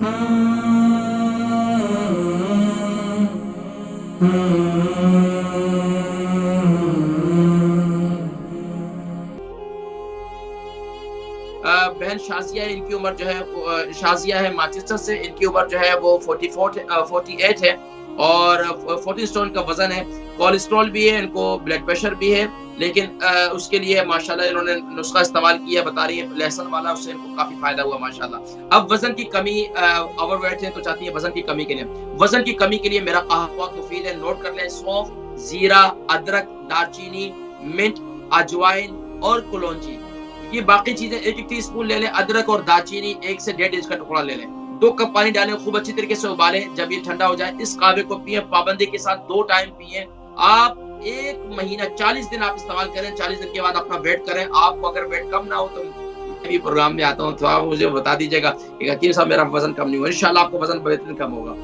बहन शाजिया है, इनकी उम्र जो है शाजिया है मैनचेस्टर से, इनकी उम्र जो है वो 48 है और 14 स्टोन का वज़न है। कोलेस्ट्रॉल भी है, इनको ब्लड प्रेशर भी है, लेकिन उसके लिए माशाल्लाह इन्होंने नुस्खा इस्तेमाल किया, बता रही है लहसुन वाला, उससे इनको काफ़ी फ़ायदा हुआ माशाल्लाह। अब वज़न की कमी, ओवरवेट है तो चाहती है वज़न की कमी के लिए। वज़न की कमी के लिए मेरा कहवा मुफ़ीद है, नोट कर लें। सौंफ, जीरा, अदरक, दालचीनी, मिंट, अजवाइन और कलौंजी, ये बाकी चीजें 1-1 टीस्पून ले लें। अदरक और दालचीनी 1 से 1.5 इंच का टुकड़ा ले लें। 2 कप पानी डालें, खूब अच्छी तरीके से उबालें। जब ये ठंडा हो जाए, इस कहवे को पिएं, पाबंदी के साथ 2 टाइम पिएं। आप 1 महीना 40 दिन आप इस्तेमाल करें, 40 दिन के बाद अपना वेट करें। आपको अगर वेट कम ना हो तो मैं भी प्रोग्राम में आता हूँ, तो आप मुझे बता दीजिएगा कि हकीम साहब मेरा वज़न कम नहीं हुआ। इंशाल्लाह आपको वज़न बेहतरीन कम होगा।